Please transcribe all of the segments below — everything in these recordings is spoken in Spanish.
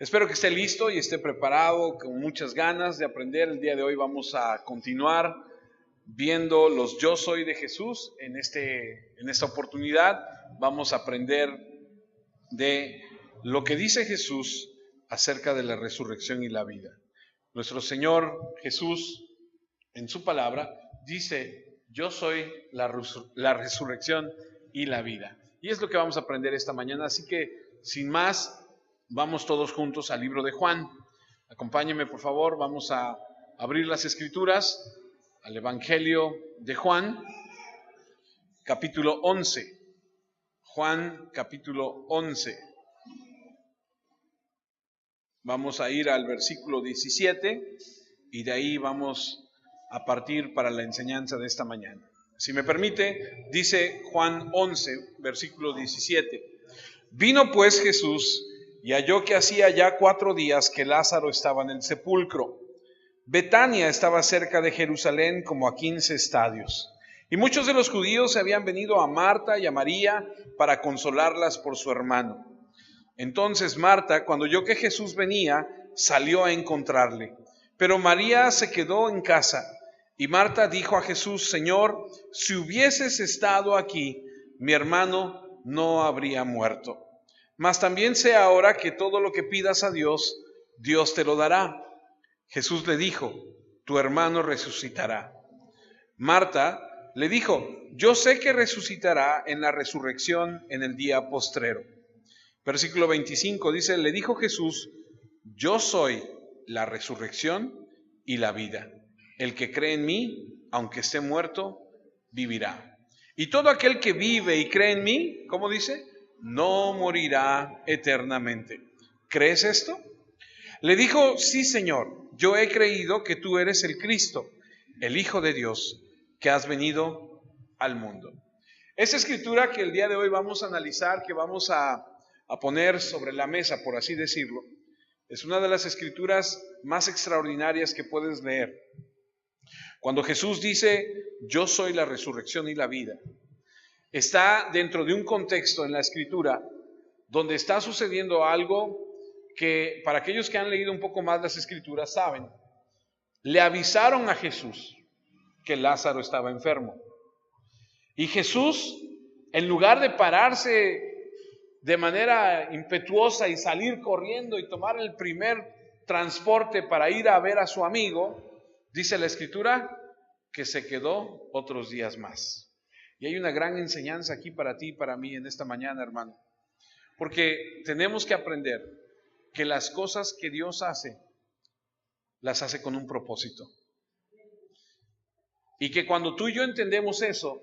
Espero que esté listo y esté preparado, con muchas ganas de aprender. El día de hoy vamos a continuar viendo los yo soy de Jesús. En esta oportunidad vamos a aprender de lo que dice Jesús acerca de la resurrección y la vida. Nuestro Señor Jesús, en su palabra, dice: yo soy la resurrección y la vida. Y es lo que vamos a aprender esta mañana. Así que, sin más, vamos todos juntos al libro de Juan. Acompáñenme, por favor. Vamos a abrir las Escrituras al Evangelio de Juan, capítulo 11. Juan, capítulo 11. Vamos a ir al versículo 17 y de ahí vamos a partir para la enseñanza de esta mañana. Si me permite, dice Juan 11, versículo 17. Vino pues Jesús y halló que hacía ya 4 días que Lázaro estaba en el sepulcro. Betania estaba cerca de Jerusalén, como a 15 estadios. Y muchos de los judíos se habían venido a Marta y a María para consolarlas por su hermano. Entonces Marta, cuando oyó que Jesús venía, salió a encontrarle. Pero María se quedó en casa. Y Marta dijo a Jesús: Señor, si hubieses estado aquí, mi hermano no habría muerto. Mas también sé ahora que todo lo que pidas a Dios, Dios te lo dará. Jesús le dijo: tu hermano resucitará. Marta le dijo: yo sé que resucitará en la resurrección en el día postrero. Versículo 25 dice: le dijo Jesús: yo soy la resurrección y la vida. El que cree en mí, aunque esté muerto, vivirá. Y todo aquel que vive y cree en mí, ¿cómo dice? No morirá eternamente. ¿Crees esto? Le dijo: sí, Señor, yo he creído que tú eres el Cristo, el Hijo de Dios, que has venido al mundo. Esa escritura que el día de hoy vamos a analizar, que vamos a poner sobre la mesa, por así decirlo, es una de las escrituras más extraordinarias que puedes leer. Cuando Jesús dice: yo soy la resurrección y la vida, está dentro de un contexto en la escritura donde está sucediendo algo que, para aquellos que han leído un poco más las escrituras, saben. Le avisaron a Jesús que Lázaro estaba enfermo. Y Jesús, en lugar de pararse de manera impetuosa y salir corriendo y tomar el primer transporte para ir a ver a su amigo, dice la escritura que se quedó otros días más. Y hay una gran enseñanza aquí para ti y para mí en esta mañana, hermano. Porque tenemos que aprender que las cosas que Dios hace, las hace con un propósito. Y que cuando tú y yo entendemos eso,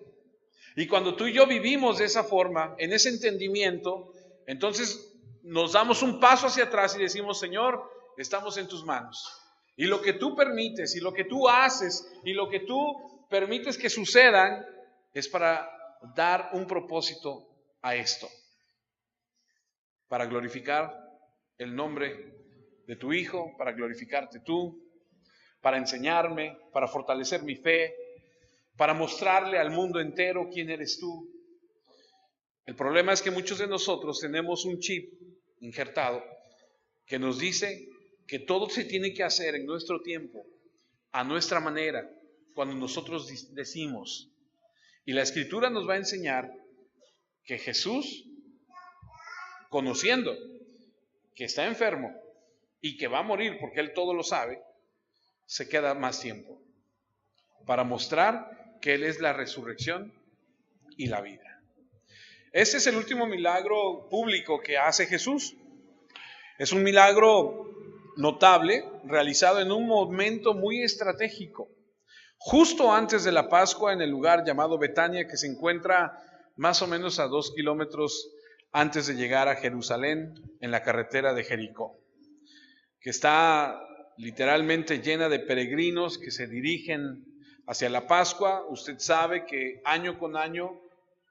y cuando tú y yo vivimos de esa forma, en ese entendimiento, entonces nos damos un paso hacia atrás y decimos: Señor, estamos en tus manos. Y lo que tú permites, y lo que tú haces, y lo que tú permites que sucedan, es para dar un propósito a esto. Para glorificar el nombre de tu Hijo, para glorificarte tú, para enseñarme, para fortalecer mi fe, para mostrarle al mundo entero quién eres tú. El problema es que muchos de nosotros tenemos un chip injertado que nos dice que todo se tiene que hacer en nuestro tiempo, a nuestra manera, cuando nosotros decimos. Y la Escritura nos va a enseñar que Jesús, conociendo que está enfermo y que va a morir porque Él todo lo sabe, se queda más tiempo para mostrar que Él es la resurrección y la vida. Este es el último milagro público que hace Jesús. Es un milagro notable, realizado en un momento muy estratégico, justo antes de la Pascua, en el lugar llamado Betania, que se encuentra más o menos a 2 kilómetros antes de llegar a Jerusalén, en la carretera de Jericó, que está literalmente llena de peregrinos que se dirigen hacia la Pascua. Usted sabe que año con año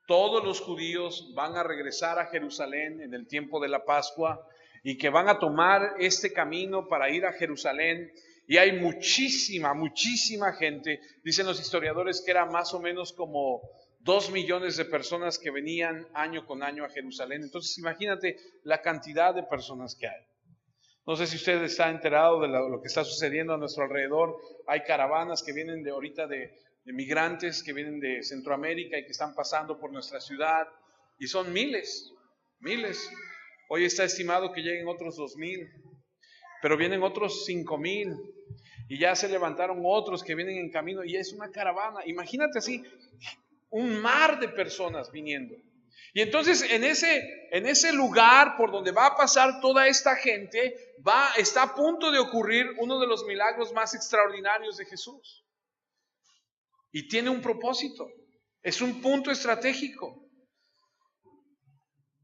todos los judíos van a regresar a Jerusalén en el tiempo de la Pascua y que van a tomar este camino para ir a Jerusalén. Y hay muchísima gente. Dicen los historiadores que era más o menos como 2 millones de personas que venían año con año a Jerusalén. Entonces imagínate la cantidad de personas que hay. No sé si usted está enterado de lo que está sucediendo a nuestro alrededor. Hay caravanas que vienen de ahorita de migrantes que vienen de Centroamérica y que están pasando por nuestra ciudad. Y son miles. Hoy está estimado que lleguen otros 2,000, pero vienen otros 5,000. Y ya se levantaron otros que vienen en camino y es una caravana. Imagínate así, un mar de personas viniendo. Y entonces en ese lugar por donde va a pasar toda esta gente, está a punto de ocurrir uno de los milagros más extraordinarios de Jesús. Y tiene un propósito, es un punto estratégico.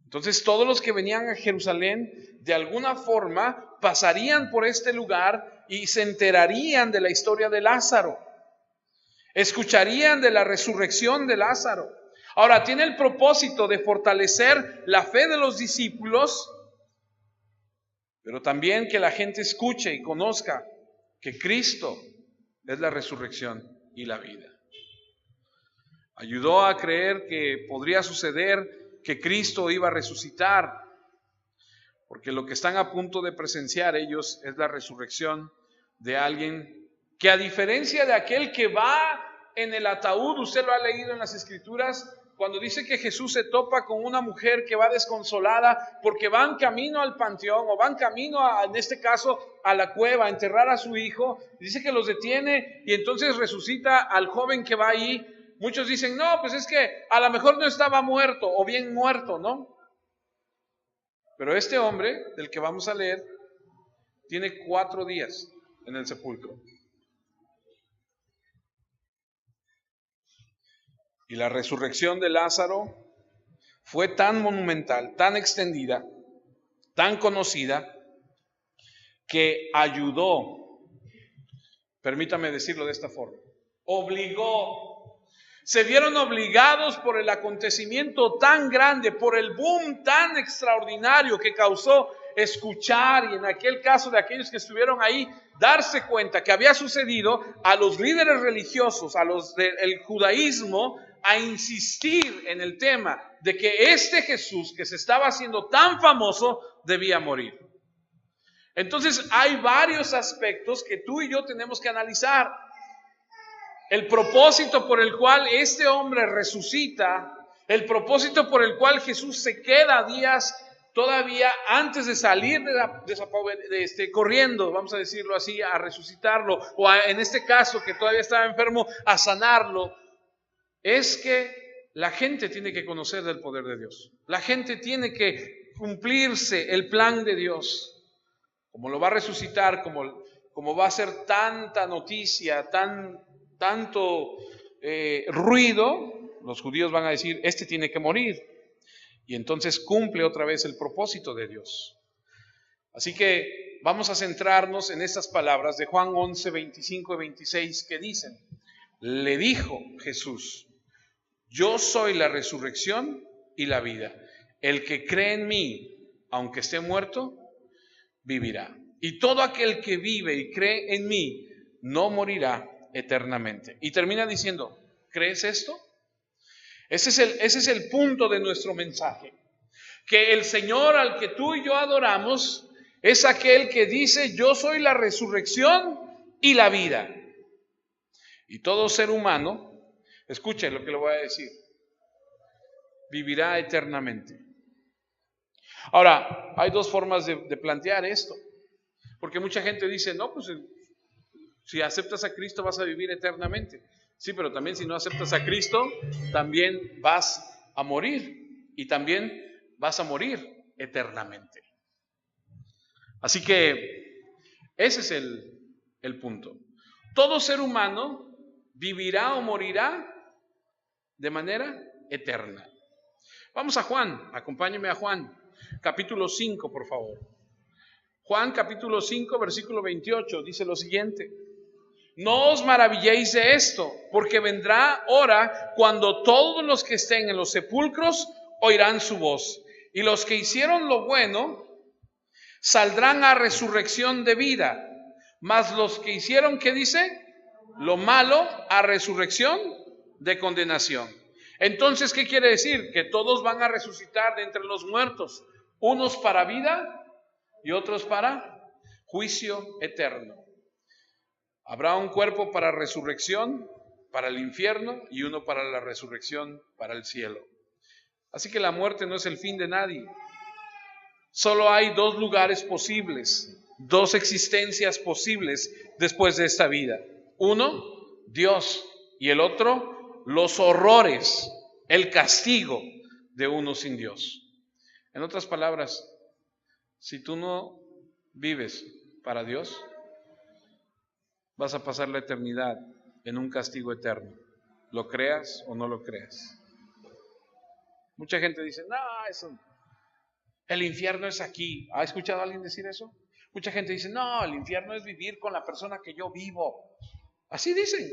Entonces todos los que venían a Jerusalén de alguna forma pasarían por este lugar y se enterarían de la historia de Lázaro. Escucharían de la resurrección de Lázaro. Ahora tiene el propósito de fortalecer la fe de los discípulos, pero también que la gente escuche y conozca que Cristo es la resurrección y la vida. Ayudó a creer que podría suceder que Cristo iba a resucitar, porque lo que están a punto de presenciar ellos es la resurrección de alguien que, a diferencia de aquel que va en el ataúd, usted lo ha leído en las Escrituras, cuando dice que Jesús se topa con una mujer que va desconsolada porque van camino al panteón o van camino en este caso a la cueva a enterrar a su hijo, dice que los detiene y entonces resucita al joven que va ahí. Muchos dicen, no, pues es que a lo mejor no estaba muerto o bien muerto, ¿no? Pero este hombre del que vamos a leer tiene 4 días en el sepulcro. Y la resurrección de Lázaro fue tan monumental, tan extendida, tan conocida, que ayudó, permítame decirlo de esta forma, se vieron obligados por el acontecimiento tan grande, por el boom tan extraordinario que causó escuchar, y en aquel caso de aquellos que estuvieron ahí, darse cuenta que había sucedido, a los líderes religiosos, a los del judaísmo, a insistir en el tema de que este Jesús que se estaba haciendo tan famoso debía morir. Entonces hay varios aspectos que tú y yo tenemos que analizar. El propósito por el cual este hombre resucita, el propósito por el cual Jesús se queda días todavía antes de salir corriendo, vamos a decirlo así, a resucitarlo, o en este caso que todavía estaba enfermo, a sanarlo, es que la gente tiene que conocer del poder de Dios. La gente tiene que cumplirse el plan de Dios. Como lo va a resucitar, como va a ser tanta noticia, tanto ruido, los judíos van a decir, este tiene que morir. Y entonces cumple otra vez el propósito de Dios. Así que vamos a centrarnos en estas palabras de Juan 11, 25 y 26 que dicen, le dijo Jesús, yo soy la resurrección y la vida. El que cree en mí, aunque esté muerto, vivirá. Y todo aquel que vive y cree en mí, no morirá eternamente. Y termina diciendo, ¿crees esto? Ese es el punto de nuestro mensaje. Que el Señor al que tú y yo adoramos es aquel que dice, yo soy la resurrección y la vida. Y todo ser humano, escuchen lo que le voy a decir, vivirá eternamente. Ahora, hay 2 formas de plantear esto. Porque mucha gente dice, no, pues si aceptas a Cristo vas a vivir eternamente. Sí, pero también si no aceptas a Cristo, también vas a morir. Y también vas a morir eternamente. Así que ese es el punto. Todo ser humano vivirá o morirá de manera eterna. Vamos a Juan, acompáñeme a Juan, capítulo 5, por favor. Juan capítulo 5, versículo 28, dice lo siguiente. No os maravilléis de esto, porque vendrá hora cuando todos los que estén en los sepulcros oirán su voz. Y los que hicieron lo bueno saldrán a resurrección de vida. Mas los que hicieron, ¿qué dice? Lo malo, a resurrección de condenación. Entonces, ¿qué quiere decir? Que todos van a resucitar de entre los muertos. Unos para vida y otros para juicio eterno. Habrá un cuerpo para resurrección, para el infierno, y uno para la resurrección, para el cielo. Así que la muerte no es el fin de nadie. Solo hay dos lugares posibles, dos existencias posibles después de esta vida. Uno, Dios, y el otro, los horrores, el castigo de uno sin Dios. En otras palabras, si tú no vives para Dios, vas a pasar la eternidad en un castigo eterno, lo creas o no lo creas. Mucha gente dice, no, el infierno es aquí. ¿Ha escuchado a alguien decir eso? Mucha gente dice, no, el infierno es vivir con la persona que yo vivo. Así dicen.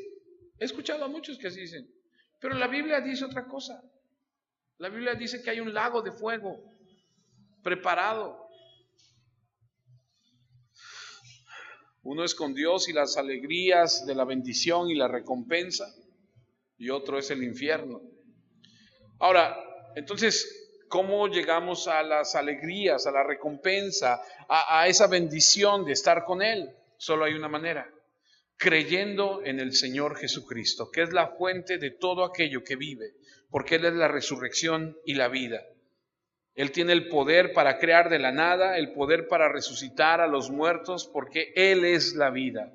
He escuchado a muchos que así dicen. Pero la Biblia dice otra cosa. La Biblia dice que hay un lago de fuego preparado. Uno es con Dios y las alegrías de la bendición y la recompensa, y otro es el infierno. Ahora, entonces, ¿cómo llegamos a las alegrías, a la recompensa, a esa bendición de estar con Él? Solo hay una manera: creyendo en el Señor Jesucristo, que es la fuente de todo aquello que vive, porque Él es la resurrección y la vida. Él tiene el poder para crear de la nada, el poder para resucitar a los muertos, porque Él es la vida.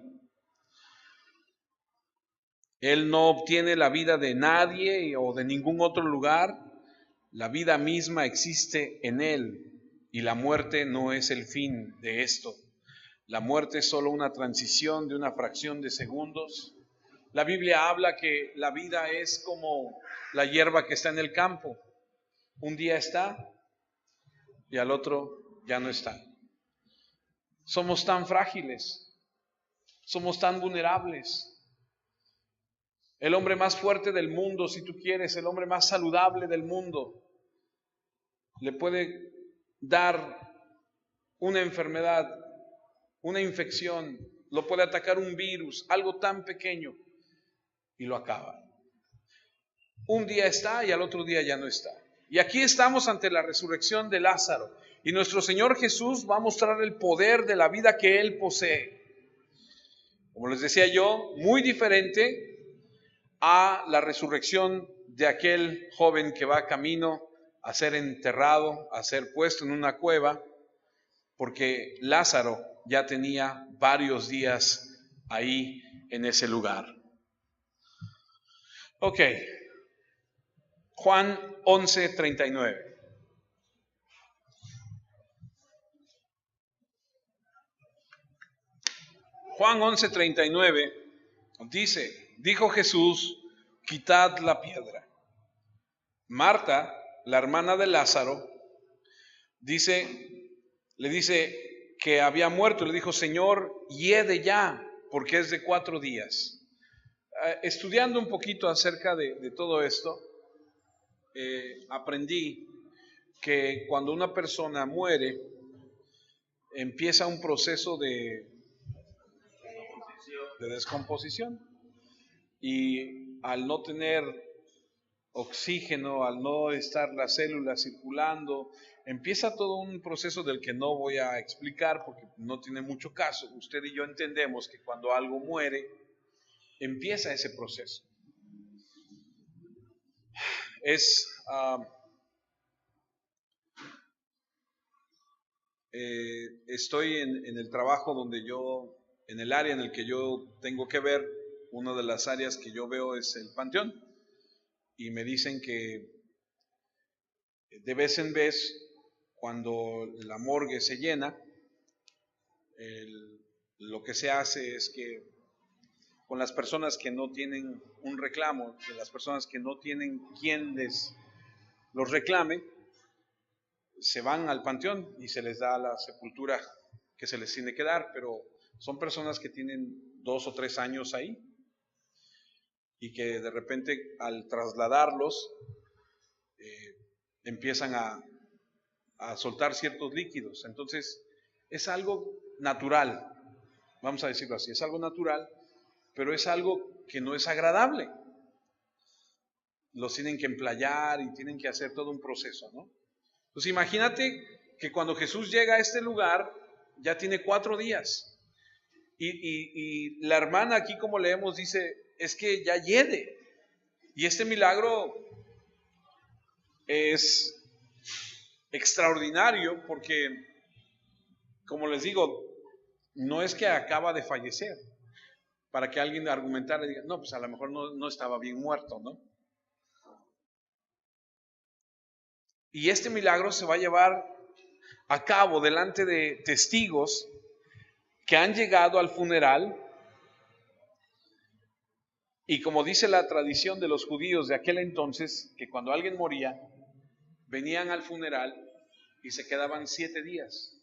Él no obtiene la vida de nadie o de ningún otro lugar. La vida misma existe en Él, y la muerte no es el fin de esto. La muerte es solo una transición de una fracción de segundos. La Biblia habla que la vida es como la hierba que está en el campo. Un día está y al otro ya no está. Somos tan frágiles, somos tan vulnerables. El hombre más fuerte del mundo, si tú quieres, el hombre más saludable del mundo, le puede dar una enfermedad, una infección, lo puede atacar un virus, algo tan pequeño, y lo acaba. Un día está y al otro día ya no está. Y aquí estamos ante la resurrección de Lázaro, y nuestro Señor Jesús va a mostrar el poder de la vida que Él posee. Como les decía yo, muy diferente a la resurrección de aquel joven que va camino a ser enterrado, a ser puesto en una cueva, porque Lázaro ya tenía varios días ahí en ese lugar. Ok, Juan 11:39. Juan 11:39 dice, dijo Jesús, quitad la piedra. Marta, la hermana de Lázaro, le dice que había muerto. Le dijo, Señor, hiede ya, porque es de 4 días. Estudiando un poquito acerca de todo esto, aprendí que cuando una persona muere, empieza un proceso de descomposición, y al no tener oxígeno, al no estar las células circulando, empieza todo un proceso del que no voy a explicar porque no tiene mucho caso. Usted y yo entendemos que cuando algo muere, empieza ese proceso. Estoy en el trabajo donde en el área en el que yo tengo que ver, una de las áreas que yo veo es el panteón, y me dicen que de vez en vez, cuando la morgue se llena, lo que se hace es que con las personas que no tienen un reclamo, de las personas que no tienen quien los reclame, se van al panteón y se les da la sepultura que se les tiene que dar, pero son personas que tienen 2 o 3 años ahí, y que de repente al trasladarlos empiezan a soltar ciertos líquidos. Entonces es algo natural, vamos a decirlo así, es algo natural, pero es algo que no es agradable. Los tienen que emplayar y tienen que hacer todo un proceso, ¿no? Entonces imagínate que cuando Jesús llega a este lugar, ya tiene 4 días. Y la hermana aquí, como leemos, dice, es que ya hiede. Y este milagro es extraordinario porque, como les digo, no es que acaba de fallecer, para que alguien argumentara y diga, no, pues a lo mejor no estaba bien muerto, ¿no? Y este milagro se va a llevar a cabo delante de testigos que han llegado al funeral. Y como dice la tradición de los judíos de aquel entonces, que cuando alguien moría, venían al funeral y se quedaban 7 días.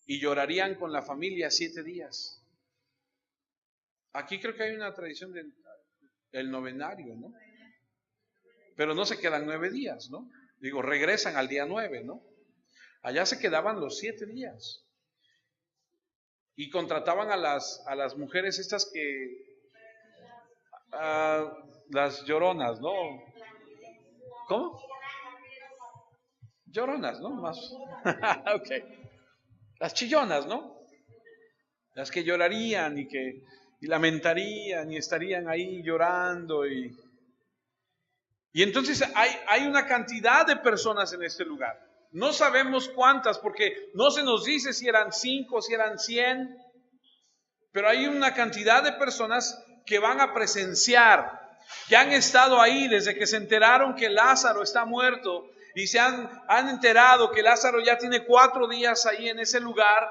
Y llorarían con la familia 7 días. Aquí creo que hay una tradición del novenario, ¿no? Pero no se quedan 9 días, ¿no? Digo, regresan al día 9, ¿no? Allá se quedaban los 7 días. Y contrataban a las mujeres estas que, las lloronas, ¿no? ¿Cómo? Lloronas, ¿no? Más. Ok. Las chillonas, ¿no? Las que llorarían y lamentarían y estarían ahí llorando. Y entonces hay una cantidad de personas en este lugar. No sabemos cuántas, porque no se nos dice si eran 5, si eran 100, pero hay una cantidad de personas que van a presenciar, que han estado ahí desde que se enteraron que Lázaro está muerto y se han enterado que Lázaro ya tiene 4 días ahí en ese lugar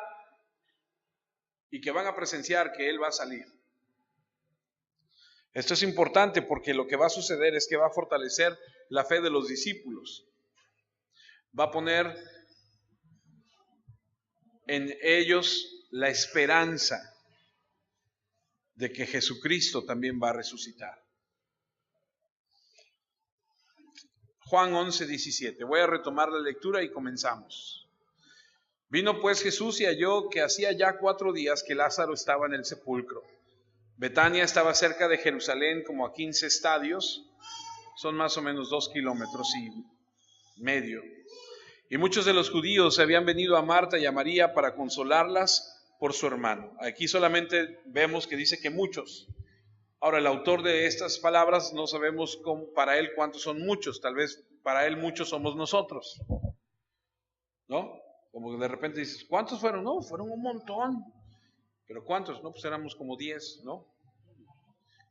y que van a presenciar que él va a salir. Esto es importante porque lo que va a suceder es que va a fortalecer la fe de los discípulos. Va a poner en ellos la esperanza de que Jesucristo también va a resucitar. Juan 11:17. Voy a retomar la lectura y comenzamos. Vino pues Jesús y halló que hacía ya 4 días que Lázaro estaba en el sepulcro. Betania estaba cerca de Jerusalén como a 15 estadios, son más o menos 2,5 kilómetros. Y muchos de los judíos habían venido a Marta y a María para consolarlas por su hermano. Aquí solamente vemos que dice que muchos. Ahora, el autor de estas palabras no sabemos para él cuántos son muchos. Tal vez para él muchos somos nosotros, ¿no? Como de repente dices, ¿cuántos fueron? No, fueron un montón. ¿Pero cuántos? No, pues éramos como 10, ¿no?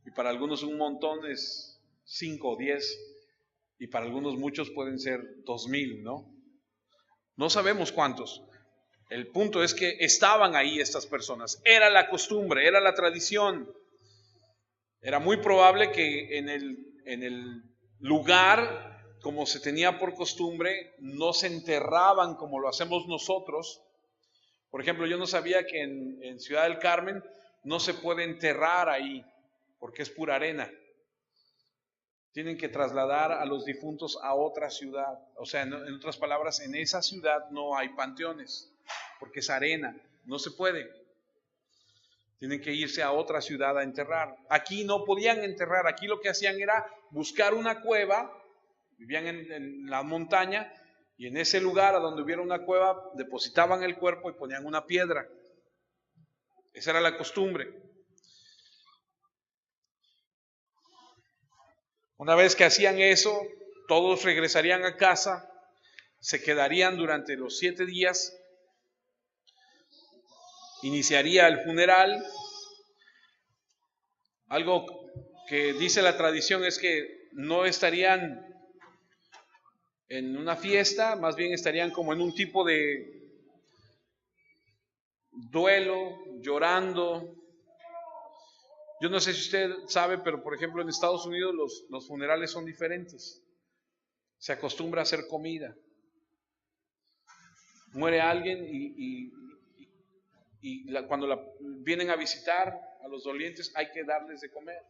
Y para algunos un montón es 5 o 10. Y para algunos muchos pueden ser 2,000, ¿no? No sabemos cuántos. El punto es que estaban ahí estas personas. Era la costumbre, era la tradición. Era muy probable que en el lugar, como se tenía por costumbre, no se enterraban como lo hacemos nosotros. Por ejemplo, yo no sabía que en Ciudad del Carmen no se puede enterrar ahí, porque es pura arena. Tienen que trasladar a los difuntos a otra ciudad. O sea, en otras palabras, en esa ciudad no hay panteones, porque es arena, no se puede. Tienen que irse a otra ciudad a enterrar. Aquí no podían enterrar, aquí lo que hacían era buscar una cueva, vivían en la montaña, y en ese lugar a donde hubiera una cueva, depositaban el cuerpo y ponían una piedra. Esa era la costumbre. Una vez que hacían eso, todos regresarían a casa, se quedarían durante los 7 días, iniciaría el funeral. Algo que dice la tradición es que no estarían en una fiesta, más bien estarían como en un tipo de duelo, llorando. Yo no sé si usted sabe, pero por ejemplo en Estados Unidos los funerales son diferentes. Se acostumbra a hacer comida. Muere alguien cuando vienen a visitar a los dolientes hay que darles de comer.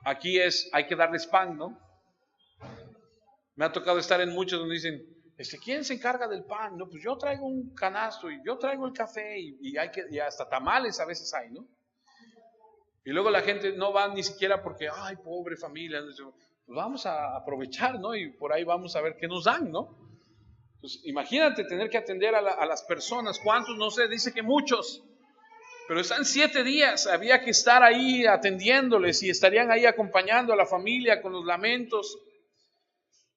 Aquí hay que darles pan, ¿no? Me ha tocado estar en muchos donde dicen, ¿quién se encarga del pan? No, pues yo traigo un canasto y yo traigo el café y hasta tamales a veces hay, ¿no? Y luego la gente no va ni siquiera porque, ay, pobre familia, pues vamos a aprovechar, ¿no? Y por ahí vamos a ver qué nos dan, ¿no? Pues imagínate tener que atender a las personas. ¿Cuántos? No sé, dice que muchos. Pero están 7 días, había que estar ahí atendiéndoles y estarían ahí acompañando a la familia con los lamentos.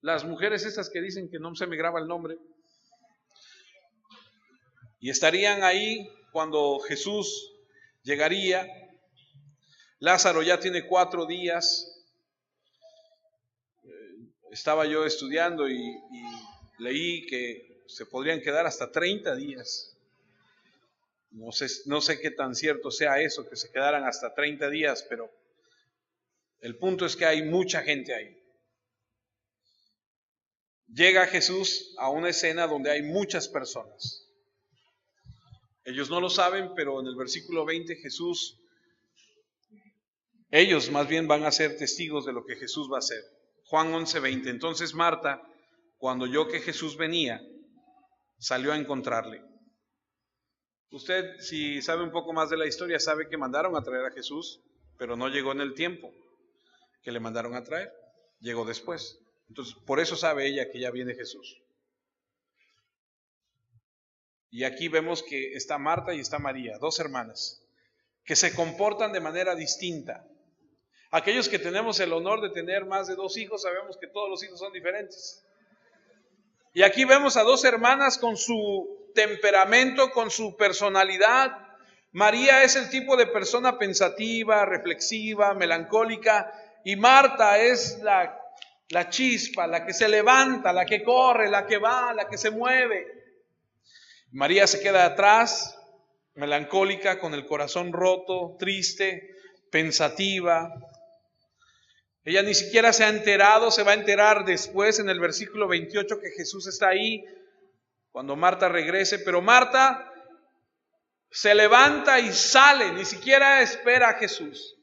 Las mujeres estas que dicen que no se me graba el nombre. Y estarían ahí cuando Jesús llegaría. Lázaro ya tiene 4 días. Estaba yo estudiando y leí que se podrían quedar hasta 30 días. No sé qué tan cierto sea eso, que se quedaran hasta 30 días, pero el punto es que hay mucha gente ahí. Llega Jesús a una escena donde hay muchas personas. Ellos no lo saben, pero en el versículo 20 ellos más bien van a ser testigos de lo que Jesús va a hacer. Juan 11:20. Entonces Marta, cuando oyó que Jesús venía, salió a encontrarle. Usted, si sabe un poco más de la historia, sabe que mandaron a traer a Jesús, pero no llegó en el tiempo que le mandaron a traer, llegó después. Entonces, por eso sabe ella que ya viene Jesús. Y aquí vemos que está Marta y está María, 2 hermanas, que se comportan de manera distinta. Aquellos que tenemos el honor de tener más de 2 hijos, sabemos que todos los hijos son diferentes. Y aquí vemos a 2 hermanas con su temperamento, con su personalidad. María es el tipo de persona pensativa, reflexiva, melancólica, y Marta es la chispa, la que se levanta, la que corre, la que va, la que se mueve. María se queda atrás, melancólica, con el corazón roto, triste, pensativa. Ella ni siquiera se ha enterado, se va a enterar después en el versículo 28 que Jesús está ahí cuando Marta regrese, pero Marta se levanta y sale, ni siquiera espera a Jesús.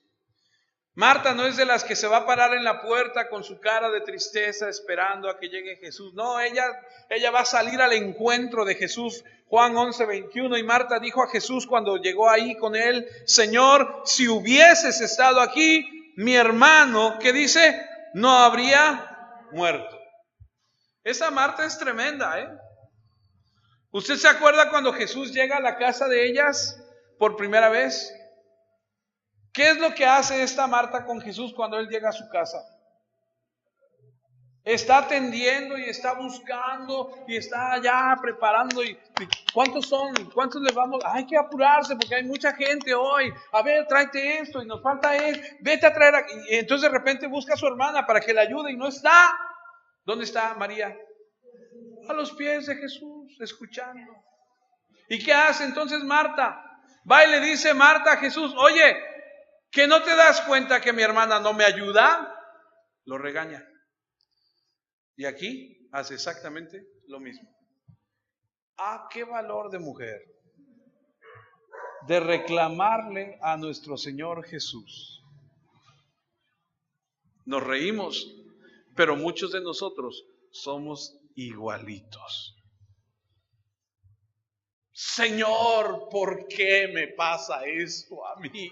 Marta no es de las que se va a parar en la puerta con su cara de tristeza esperando a que llegue Jesús. No, ella va a salir al encuentro de Jesús. Juan 11:21, y Marta dijo a Jesús cuando llegó ahí con él: Señor, si hubieses estado aquí, mi hermano, ¿qué dice? No habría muerto. Esa Marta es tremenda, ¿eh? ¿Usted se acuerda cuando Jesús llega a la casa de ellas por primera vez? ¿Qué es lo que hace esta Marta con Jesús cuando Él llega a su casa? Está atendiendo y está buscando y está allá preparando. ¿Y cuántos son? ¿Cuántos le vamos? Hay que apurarse porque hay mucha gente hoy. A ver, tráete esto y nos falta esto. Vete a traer aquí. Y entonces de repente busca a su hermana para que le ayude y no está. ¿Dónde está María? A los pies de Jesús, escuchando. ¿Y qué hace entonces Marta? Va y le dice Marta a Jesús: oye, ¿que no te das cuenta que mi hermana no me ayuda? Lo regaña. Y aquí hace exactamente lo mismo. ¡Ah, qué valor de mujer! De reclamarle a nuestro Señor Jesús. Nos reímos, pero muchos de nosotros somos igualitos. Señor, ¿por qué me pasa esto a mí?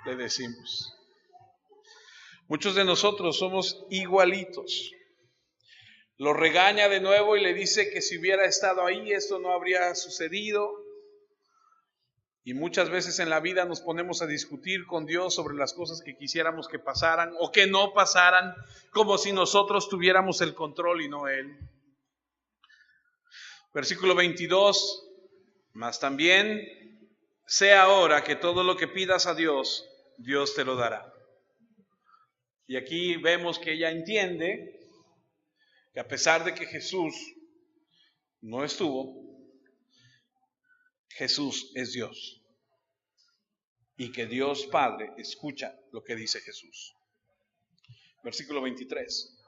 Le decimos. Muchos de nosotros somos igualitos. Lo regaña de nuevo y le dice que si hubiera estado ahí esto no habría sucedido. Y muchas veces en la vida nos ponemos a discutir con Dios sobre las cosas que quisiéramos que pasaran o que no pasaran, como si nosotros tuviéramos el control y no Él. Versículo 22, mas también sé ahora que todo lo que pidas a Dios, Dios te lo dará. Y aquí vemos que ella entiende que a pesar de que Jesús no estuvo, Jesús es Dios. Y que Dios Padre escucha lo que dice Jesús. Versículo 23.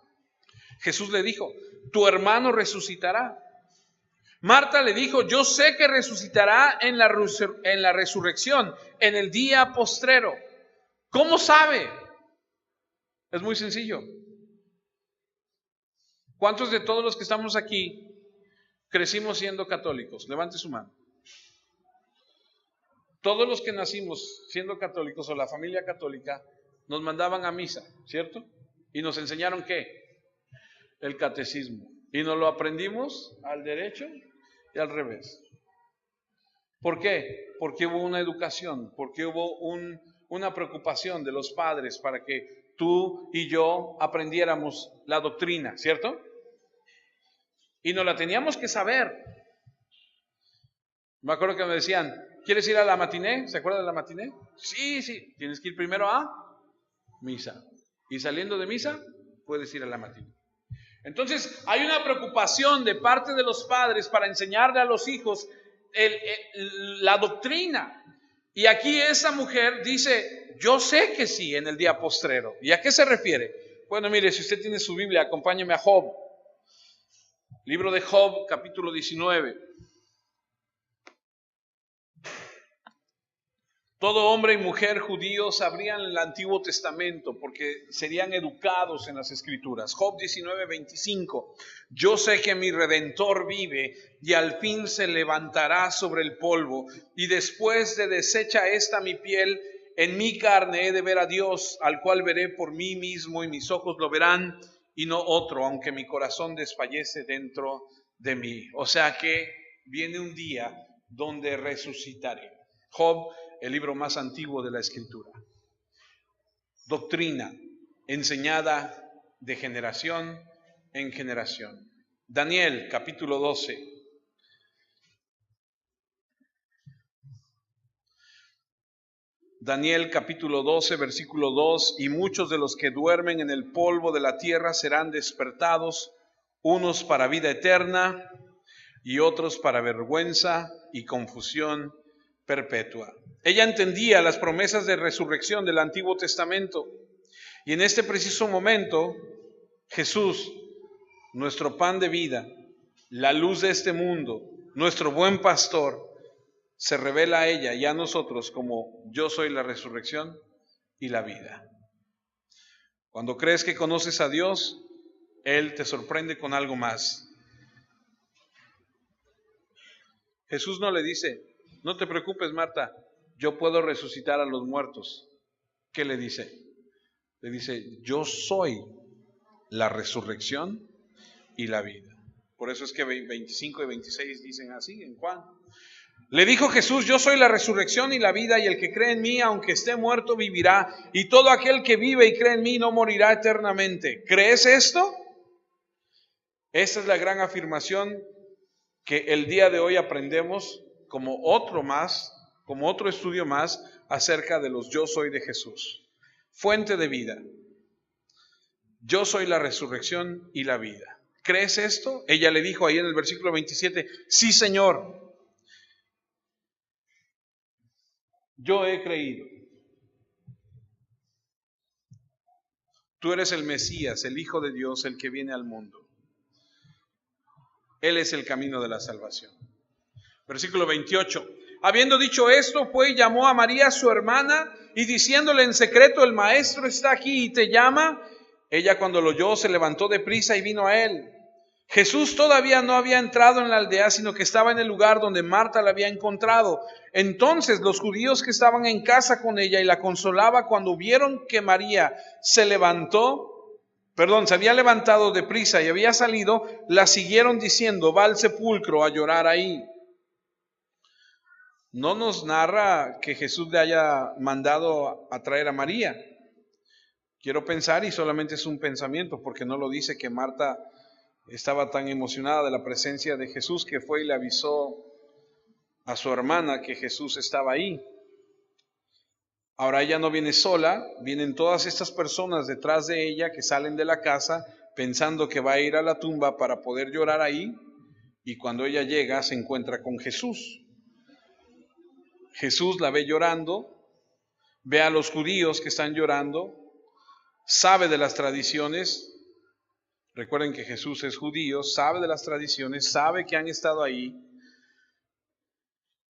Jesús le dijo: tu hermano resucitará. Marta le dijo: yo sé que resucitará en la resurrección, en el día postrero. ¿Cómo sabe? Es muy sencillo. ¿Cuántos de todos los que estamos aquí crecimos siendo católicos? Levante su mano. Todos los que nacimos siendo católicos o la familia católica nos mandaban a misa, ¿cierto? ¿Y nos enseñaron qué? El catecismo. Y nos lo aprendimos al derecho y al revés. ¿Por qué? Porque hubo una educación, porque hubo una preocupación de los padres para que tú y yo aprendiéramos la doctrina, ¿cierto? Y nos la teníamos que saber. Me acuerdo que me decían, ¿quieres ir a la matiné? ¿Se acuerdan de la matiné? Sí, sí, tienes que ir primero a misa. Y saliendo de misa, puedes ir a la matiné. Entonces, hay una preocupación de parte de los padres para enseñarle a los hijos la doctrina. Y aquí esa mujer dice, yo sé que sí, en el día postrero. ¿Y a qué se refiere? Bueno, mire, si usted tiene su Biblia, acompáñeme a Job. Libro de Job, capítulo 19. Todo hombre y mujer judíos sabrían el Antiguo Testamento porque serían educados en las Escrituras. Job 19:25. Yo sé que mi Redentor vive y al fin se levantará sobre el polvo. Y después de deshecha esta mi piel, en mi carne he de ver a Dios, al cual veré por mí mismo y mis ojos lo verán y no otro, aunque mi corazón desfallece dentro de mí. O sea que viene un día donde resucitaré. Job, el libro más antiguo de la Escritura. Doctrina enseñada de generación en generación. Daniel, capítulo 12. Daniel, capítulo 12, versículo 2. Y muchos de los que duermen en el polvo de la tierra serán despertados, unos para vida eterna y otros para vergüenza y confusión perpetua. Ella entendía las promesas de resurrección del Antiguo Testamento y en este preciso momento Jesús, nuestro pan de vida, la luz de este mundo, nuestro buen pastor, se revela a ella y a nosotros como yo soy la resurrección y la vida. Cuando crees que conoces a Dios, Él te sorprende con algo más. Jesús no le dice, no te preocupes, Marta, yo puedo resucitar a los muertos. ¿Qué le dice? Le dice, yo soy la resurrección y la vida. Por eso es que 25 y 26 dicen así en Juan. Le dijo Jesús, yo soy la resurrección y la vida, y el que cree en mí, aunque esté muerto, vivirá. Y todo aquel que vive y cree en mí no morirá eternamente. ¿Crees esto? Esta es la gran afirmación que el día de hoy aprendemos como otro estudio más acerca de los yo soy de Jesús. Fuente de vida. Yo soy la resurrección y la vida. ¿Crees esto? Ella le dijo ahí en el versículo 27, sí, Señor, yo he creído. Tú eres el Mesías, el Hijo de Dios, el que viene al mundo. Él es el camino de la salvación. Versículo 28. Habiendo dicho esto, fue y llamó a María su hermana y diciéndole en secreto, el maestro está aquí y te llama. Ella cuando lo oyó se levantó de prisa y vino a él. Jesús todavía no había entrado en la aldea, sino que estaba en el lugar donde Marta la había encontrado. Entonces los judíos que estaban en casa con ella y la consolaba, cuando vieron que María se había levantado de prisa y había salido, la siguieron diciendo, va al sepulcro a llorar ahí. No nos narra que Jesús le haya mandado a traer a María. Quiero pensar, y solamente es un pensamiento, porque no lo dice, que Marta estaba tan emocionada de la presencia de Jesús que fue y le avisó a su hermana que Jesús estaba ahí. Ahora ella no viene sola, vienen todas estas personas detrás de ella que salen de la casa pensando que va a ir a la tumba para poder llorar ahí, y cuando ella llega se encuentra con Jesús. Jesús la ve llorando, ve a los judíos que están llorando, sabe de las tradiciones. Recuerden que Jesús es judío, sabe de las tradiciones, sabe que han estado ahí.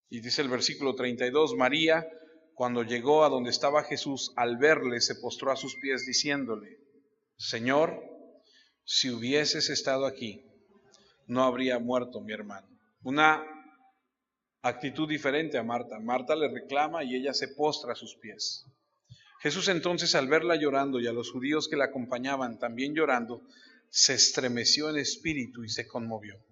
Y dice el versículo 32, María, cuando llegó a donde estaba Jesús, al verle, se postró a sus pies diciéndole, Señor, si hubieses estado aquí, no habría muerto mi hermano. Una actitud diferente a Marta. Marta le reclama y ella se postra a sus pies. Jesús entonces, al verla llorando y a los judíos que la acompañaban también llorando, se estremeció en espíritu y se conmovió.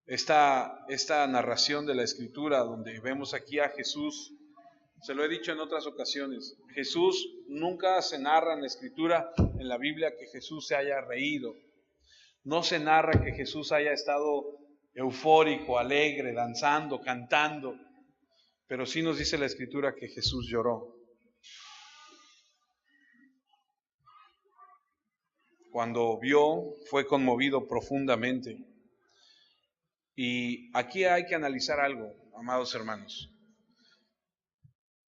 Esta narración de la Escritura, donde vemos aquí a Jesús, se lo he dicho en otras ocasiones, Jesús nunca se narra en la Escritura, en la Biblia, que Jesús se haya reído. No se narra que Jesús haya estado eufórico, alegre, danzando, cantando, pero sí nos dice la Escritura que Jesús lloró. Cuando vio, fue conmovido profundamente. Y aquí hay que analizar algo, amados hermanos.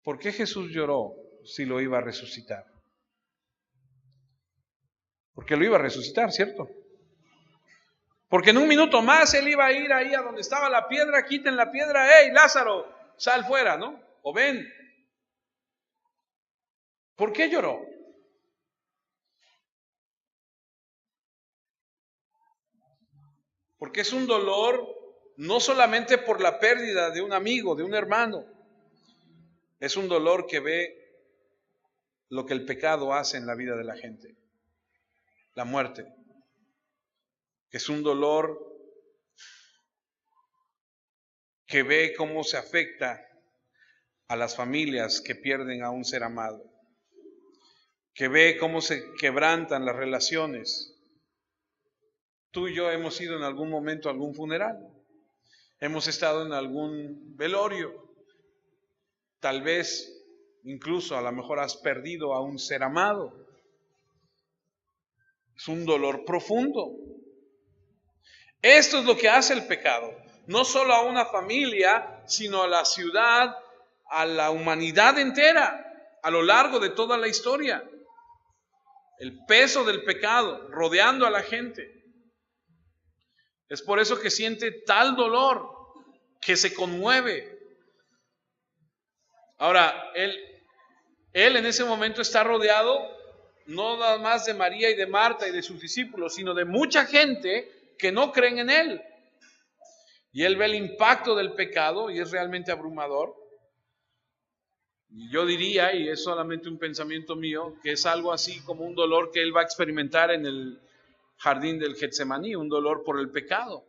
¿Por qué Jesús lloró si lo iba a resucitar? Porque lo iba a resucitar, ¿cierto? Porque en un minuto más él iba a ir ahí a donde estaba la piedra, quiten la piedra, ¡hey, Lázaro, sal fuera!, ¿no? O ven. ¿Por qué lloró? Porque es un dolor no solamente por la pérdida de un amigo, de un hermano, es un dolor que ve lo que el pecado hace en la vida de la gente, la muerte. Es un dolor que ve cómo se afecta a las familias que pierden a un ser amado, que ve cómo se quebrantan las relaciones. Tú y yo hemos ido en algún momento a algún funeral, hemos estado en algún velorio, tal vez incluso a lo mejor has perdido a un ser amado. Es un dolor profundo. Esto es lo que hace el pecado, no solo a una familia, sino a la ciudad, a la humanidad entera, a lo largo de toda la historia. El peso del pecado rodeando a la gente. Es por eso que siente tal dolor, que se conmueve. Ahora, él en ese momento está rodeado no nada más de María y de Marta y de sus discípulos, sino de mucha gente que no creen en él. Y él ve el impacto del pecado y es realmente abrumador. Y yo diría, y es solamente un pensamiento mío, que es algo así como un dolor que él va a experimentar en el jardín del Getsemaní, un dolor por el pecado.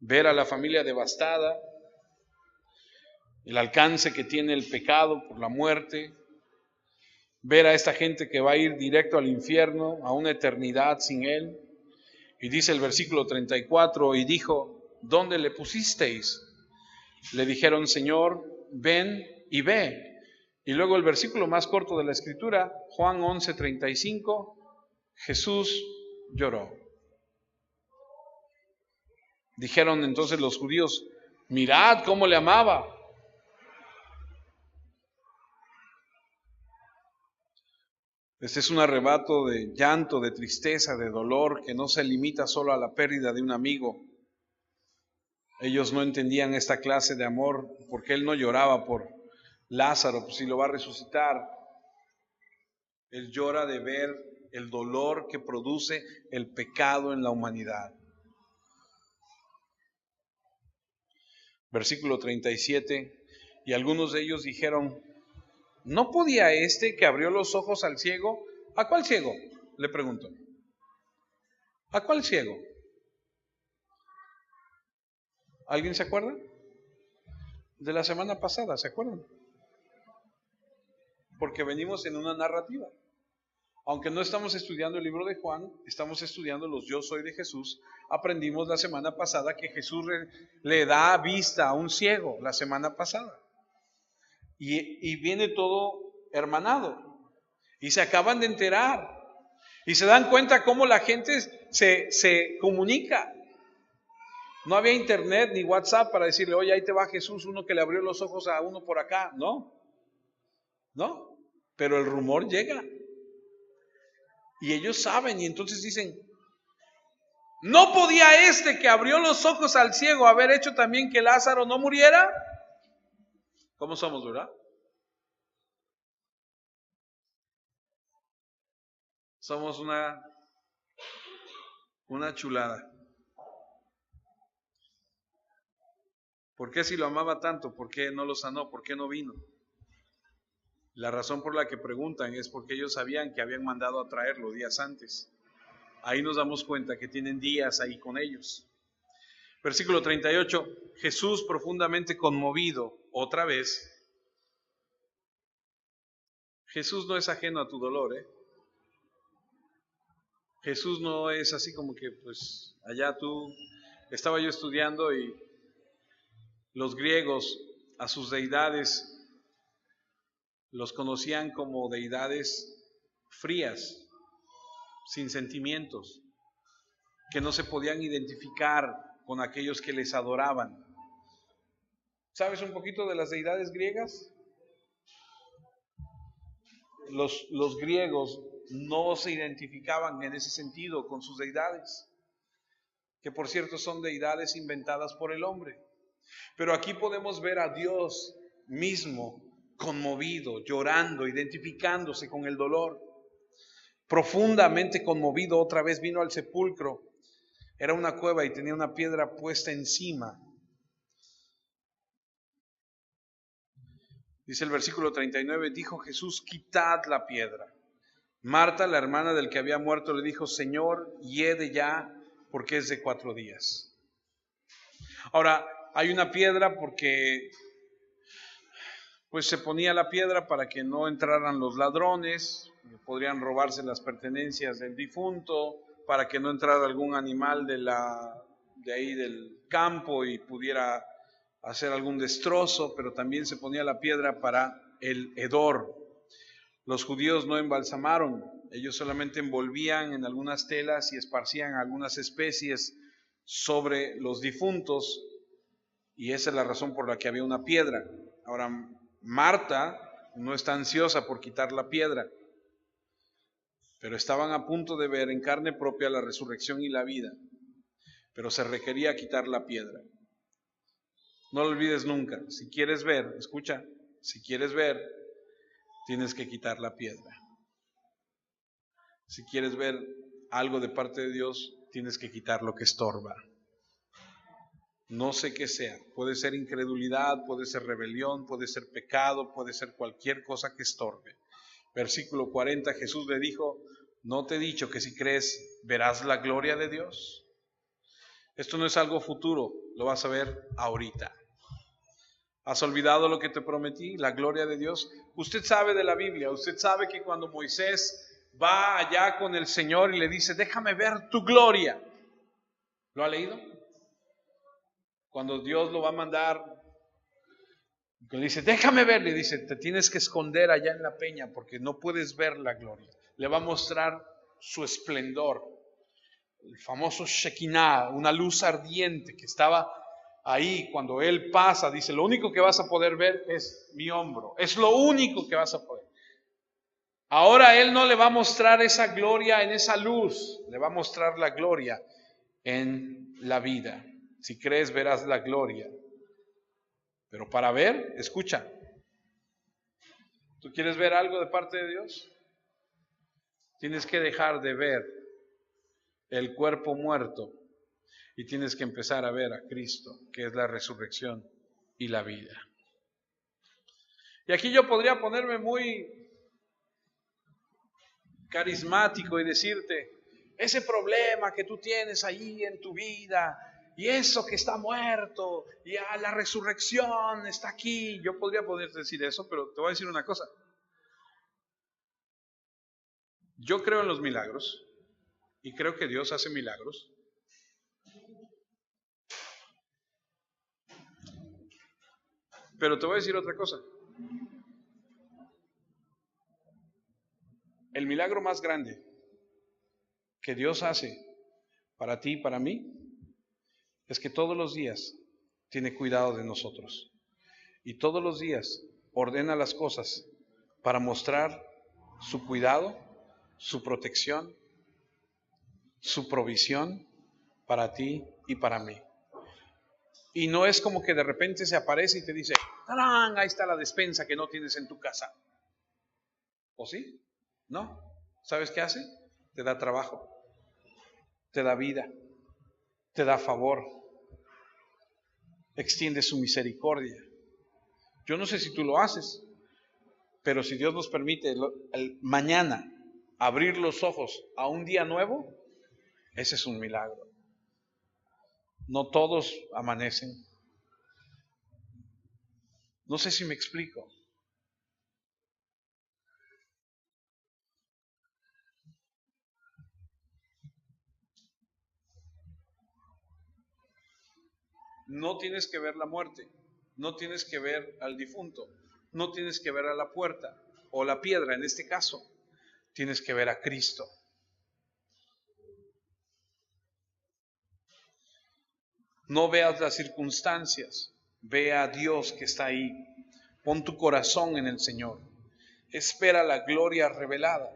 Ver a la familia devastada, el alcance que tiene el pecado por la muerte, ver a esta gente que va a ir directo al infierno, a una eternidad sin él. Y dice el versículo 34, y dijo, ¿dónde le pusisteis? Le dijeron, Señor, ven y ve. Y luego el versículo más corto de la Escritura, Juan 11:35, Jesús lloró. Dijeron entonces los judíos, mirad cómo le amaba. Este es un arrebato de llanto, de tristeza, de dolor, que no se limita solo a la pérdida de un amigo. Ellos no entendían esta clase de amor, porque él no lloraba por Lázaro, pues si lo va a resucitar. Él llora de ver el dolor que produce el pecado en la humanidad. Versículo 37, y algunos de ellos dijeron, ¿no podía este que abrió los ojos al ciego? ¿A cuál ciego?, le pregunto. ¿A cuál ciego? ¿Alguien se acuerda? De la semana pasada, ¿se acuerdan? Porque venimos en una narrativa. Aunque no estamos estudiando el libro de Juan, estamos estudiando los yo soy de Jesús. Aprendimos la semana pasada que Jesús le da vista a un ciego la semana pasada. Y viene todo hermanado. Y se acaban de enterar. Y se dan cuenta cómo la gente se comunica. No había internet ni WhatsApp para decirle, oye, ahí te va Jesús, uno que le abrió los ojos a uno por acá. No. Pero el rumor llega. Y ellos saben y entonces dicen, ¿no podía este que abrió los ojos al ciego haber hecho también que Lázaro no muriera? ¿Cómo somos, verdad? Somos una chulada. ¿Por qué si lo amaba tanto? ¿Por qué no lo sanó? ¿Por qué no vino? La razón por la que preguntan es porque ellos sabían que habían mandado a traerlo días antes. Ahí nos damos cuenta que tienen días ahí con ellos. Versículo 38, Jesús profundamente conmovido, otra vez. Jesús no es ajeno a tu dolor, ¿eh? Jesús no es así como que, pues, allá tú, estaba yo estudiando y los griegos a sus deidades los conocían como deidades frías, sin sentimientos, que no se podían identificar con aquellos que les adoraban. ¿Sabes un poquito de las deidades griegas? Los griegos no se identificaban en ese sentido con sus deidades, que por cierto son deidades inventadas por el hombre. Pero aquí podemos ver a Dios mismo conmovido, llorando, identificándose con el dolor. Profundamente conmovido, otra vez vino al sepulcro. Era una cueva y tenía una piedra puesta encima. Dice el versículo 39, dijo Jesús, quitad la piedra. Marta, la hermana del que había muerto, le dijo, Señor, hiede ya, porque es de 4 días. Ahora, hay una piedra porque pues se ponía la piedra para que no entraran los ladrones, podrían robarse las pertenencias del difunto, para que no entrara algún animal de ahí del campo y pudiera hacer algún destrozo, pero también se ponía la piedra para el hedor. Los judíos no embalsamaron, ellos solamente envolvían en algunas telas y esparcían algunas especies sobre los difuntos, y esa es la razón por la que había una piedra. Ahora, Marta no está ansiosa por quitar la piedra, pero estaban a punto de ver en carne propia la resurrección y la vida, pero se requería quitar la piedra. No lo olvides nunca, si quieres ver, escucha, si quieres ver, tienes que quitar la piedra. Si quieres ver algo de parte de Dios, tienes que quitar lo que estorba. No sé qué sea, puede ser incredulidad, puede ser rebelión, puede ser pecado, puede ser cualquier cosa que estorbe. Versículo 40, Jesús le dijo, ¿no te he dicho que si crees verás la gloria de Dios? Esto no es algo futuro, lo vas a ver ahorita. ¿Has olvidado lo que te prometí, la gloria de Dios? Usted sabe de la Biblia, usted sabe que cuando Moisés va allá con el Señor y le dice, déjame ver tu gloria. ¿Lo ha leído? Cuando Dios lo va a mandar, le dice, déjame ver, le dice, te tienes que esconder allá en la peña porque no puedes ver la gloria. Le va a mostrar su esplendor, el famoso Shekinah, una luz ardiente que estaba ahí cuando Él pasa. Dice, lo único que vas a poder ver es mi hombro, es lo único que vas a poder. Ahora Él no le va a mostrar esa gloria en esa luz, le va a mostrar la gloria en la vida. Si crees, verás la gloria. Pero para ver, escucha. ¿Tú quieres ver algo de parte de Dios? Tienes que dejar de ver el cuerpo muerto y tienes que empezar a ver a Cristo, que es la resurrección y la vida. Y aquí yo podría ponerme muy carismático y decirte, ese problema que tú tienes ahí en tu vida, y eso que está muerto, y la resurrección está aquí. Yo podría poder decir eso, pero te voy a decir una cosa. Yo creo en los milagros, y creo que Dios hace milagros. Pero te voy a decir otra cosa. El milagro más grande que Dios hace para ti y para mí es que todos los días tiene cuidado de nosotros. Y todos los días ordena las cosas para mostrar su cuidado, su protección, su provisión para ti y para mí. Y no es como que de repente se aparece y te dice, ¡tarán! Ahí está la despensa que no tienes en tu casa. ¿O sí? No. ¿Sabes qué hace? Te da trabajo, te da vida, te da favor, extiende su misericordia. Yo no sé si tú lo haces, Pero si Dios nos permite mañana abrir los ojos a un día nuevo, ese es un milagro. No todos amanecen. No sé si me explico. No tienes que ver la muerte, no tienes que ver al difunto, no tienes que ver a la puerta o la piedra en este caso, tienes que ver a Cristo. No veas las circunstancias, ve a Dios que está ahí. Pon tu corazón en el Señor. Espera la gloria revelada.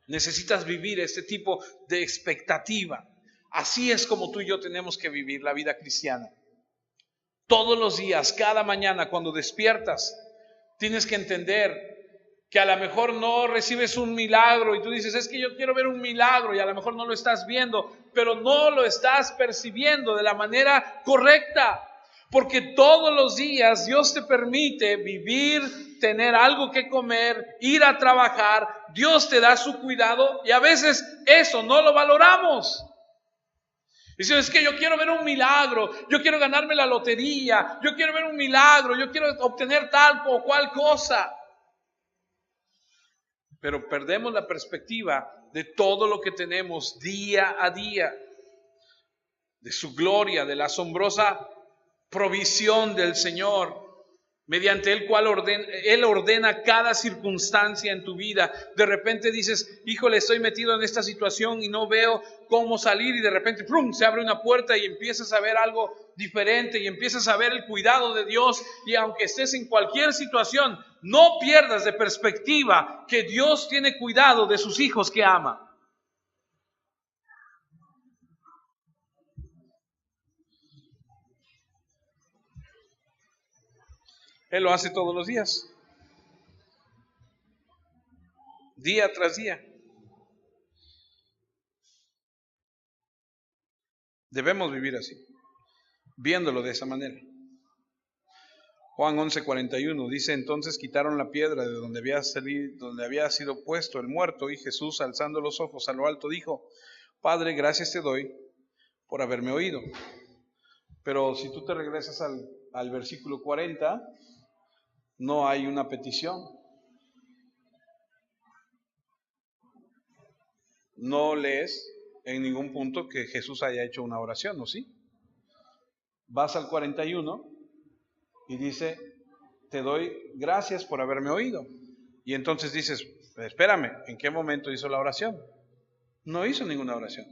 Necesitas vivir este tipo de expectativa. Así es como tú y yo tenemos que vivir la vida cristiana. Todos los días, cada mañana, cuando despiertas, tienes que entender que a lo mejor no recibes un milagro y tú dices, es que yo quiero ver un milagro, y a lo mejor no lo estás viendo, pero no lo estás percibiendo de la manera correcta, porque todos los días Dios te permite vivir, tener algo que comer, ir a trabajar. Dios te da su cuidado y a veces eso no lo valoramos. Dice, es que yo quiero ver un milagro, yo quiero ganarme la lotería, yo quiero ver un milagro, yo quiero obtener tal o cual cosa. Pero perdemos la perspectiva de todo lo que tenemos día a día, de su gloria, de la asombrosa provisión del Señor, mediante el cual Él ordena cada circunstancia en tu vida. De repente dices, híjole, estoy metido en esta situación y no veo cómo salir, y de repente ¡prum!, se abre una puerta y empiezas a ver algo diferente y empiezas a ver el cuidado de Dios. Y aunque estés en cualquier situación, no pierdas de perspectiva que Dios tiene cuidado de sus hijos que ama. Él lo hace todos los días, día tras día. Debemos vivir así, viéndolo de esa manera. Juan 11:41 dice, entonces quitaron la piedra de donde había sido puesto el muerto, y Jesús, alzando los ojos a lo alto, dijo, Padre, gracias te doy por haberme oído. Pero si tú te regresas al versículo 40, no hay una petición. No lees en ningún punto que Jesús haya hecho una oración, ¿no? ¿Sí? Vas al 41 y dice, te doy gracias por haberme oído. Y entonces dices, espérame, ¿en qué momento hizo la oración? No hizo ninguna oración.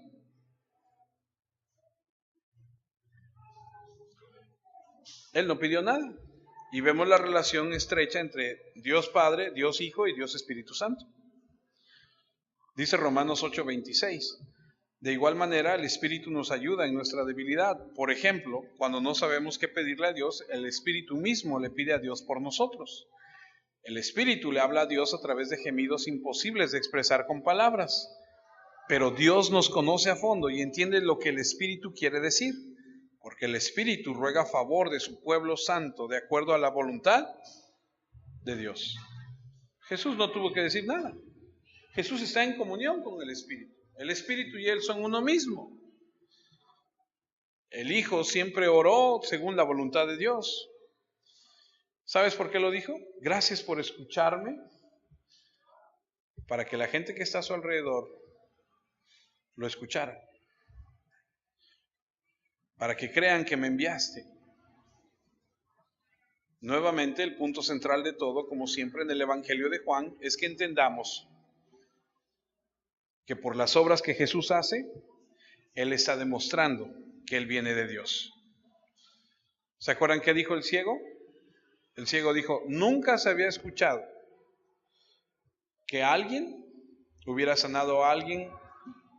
Él no pidió nada. Y vemos la relación estrecha entre Dios Padre, Dios Hijo y Dios Espíritu Santo. Dice Romanos 8:26. De igual manera, el Espíritu nos ayuda en nuestra debilidad. Por ejemplo, cuando no sabemos qué pedirle a Dios, el Espíritu mismo le pide a Dios por nosotros. El Espíritu le habla a Dios a través de gemidos imposibles de expresar con palabras. Pero Dios nos conoce a fondo y entiende lo que el Espíritu quiere decir, porque el Espíritu ruega a favor de su pueblo santo de acuerdo a la voluntad de Dios. Jesús no tuvo que decir nada. Jesús está en comunión con el Espíritu. El Espíritu y Él son uno mismo. El Hijo siempre oró según la voluntad de Dios. ¿Sabes por qué lo dijo? Gracias por escucharme, para que la gente que está a su alrededor lo escuchara, para que crean que me enviaste. Nuevamente, el punto central de todo, como siempre en el Evangelio de Juan, es que entendamos que por las obras que Jesús hace, Él está demostrando que Él viene de Dios. ¿Se acuerdan qué dijo el ciego? El ciego dijo, nunca se había escuchado que alguien hubiera sanado a alguien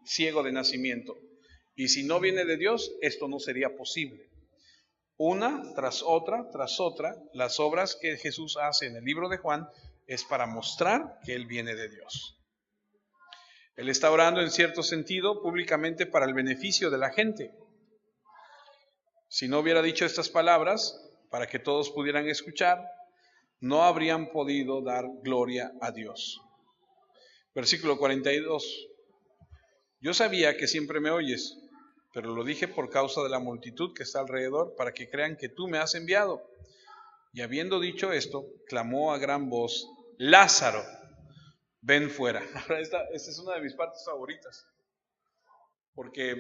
ciego de nacimiento. Y si no viene de Dios, esto no sería posible. Una tras otra, las obras que Jesús hace en el libro de Juan es para mostrar que Él viene de Dios. Él está orando en cierto sentido públicamente para el beneficio de la gente. Si no hubiera dicho estas palabras para que todos pudieran escuchar, no habrían podido dar gloria a Dios. Versículo 42. Yo sabía que siempre me oyes, pero lo dije por causa de la multitud que está alrededor, para que crean que tú me has enviado. Y habiendo dicho esto, clamó a gran voz: Lázaro, ven fuera. Ahora esta es una de mis partes favoritas, porque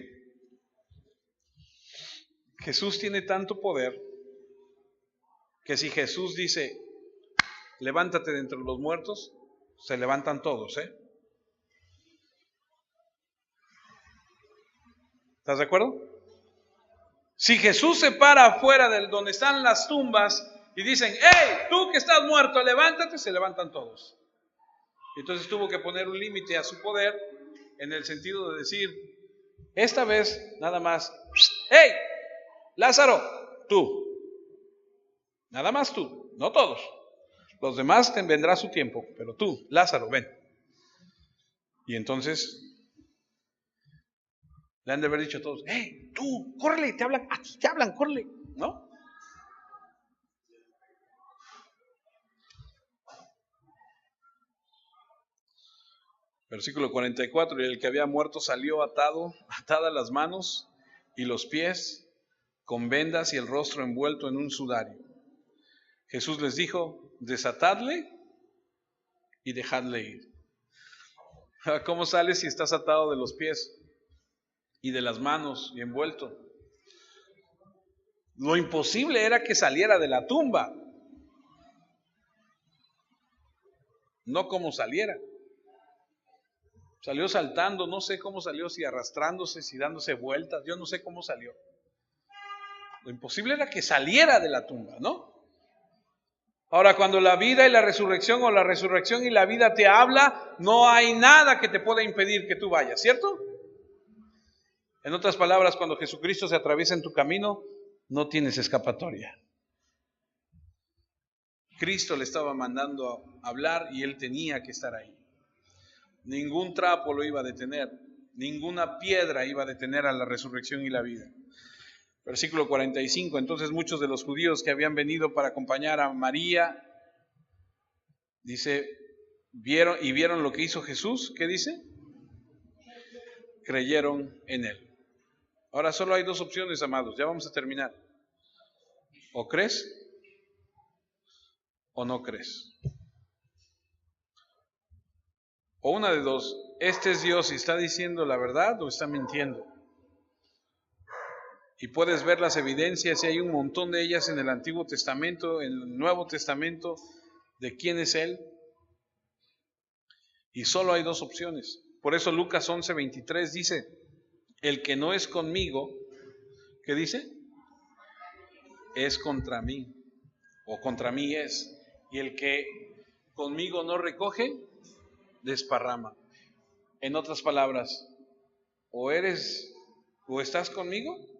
Jesús tiene tanto poder que si Jesús dice, levántate de entre los muertos, se levantan todos, ¿eh? ¿Estás de acuerdo? Si Jesús se para afuera de donde están las tumbas y dicen, hey, tú que estás muerto, levántate, se levantan todos. Entonces tuvo que poner un límite a su poder en el sentido de decir, esta vez nada más, hey, Lázaro, tú. Nada más tú, no todos. Los demás te vendrá su tiempo, pero tú, Lázaro, ven. Y entonces le han de haber dicho a todos, hey, tú, córrele, te hablan, a ti te hablan, córrele, ¿no? Versículo 44, y el que había muerto salió atadas las manos y los pies, con vendas y el rostro envuelto en un sudario. Jesús les dijo, desatadle y dejadle ir. ¿Cómo sales si estás atado de los pies y de las manos y envuelto? Lo imposible era que saliera de la tumba, no como saliera. Salió saltando, no sé cómo salió, si arrastrándose, si dándose vueltas, yo no sé cómo salió. Lo imposible era que saliera de la tumba, ¿no? Ahora, cuando la vida y la resurrección o la resurrección y la vida te habla, no hay nada que te pueda impedir que tú vayas, ¿cierto? En otras palabras, cuando Jesucristo se atraviesa en tu camino, no tienes escapatoria. Cristo le estaba mandando a hablar y él tenía que estar ahí. Ningún trapo lo iba a detener, ninguna piedra iba a detener a la resurrección y la vida. Versículo 45, entonces muchos de los judíos que habían venido para acompañar a María, dice, vieron lo que hizo Jesús, ¿qué dice? Creyeron en él. Ahora solo hay dos opciones, amados, ya vamos a terminar. O crees o no crees. O una de dos, este es Dios y está diciendo la verdad o está mintiendo. Y puedes ver las evidencias, y hay un montón de ellas en el Antiguo Testamento, en el Nuevo Testamento, de quién es Él. Y solo hay dos opciones. Por eso Lucas 11:23 dice, el que no es conmigo, ¿qué dice? Es contra mí, o contra mí es. Y el que conmigo no recoge, desparrama. En otras palabras, o estás conmigo,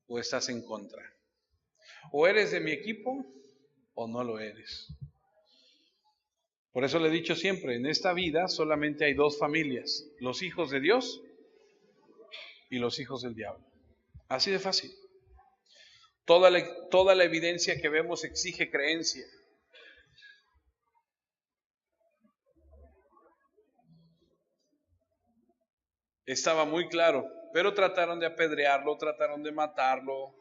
o estás en contra. O eres de mi equipo, o no lo eres. Por eso le he dicho siempre, en esta vida solamente hay dos familias, los hijos de Dios y los hijos del diablo. Así de fácil. Toda la evidencia que vemos exige creencia. Estaba muy claro, pero trataron de apedrearlo, trataron de matarlo,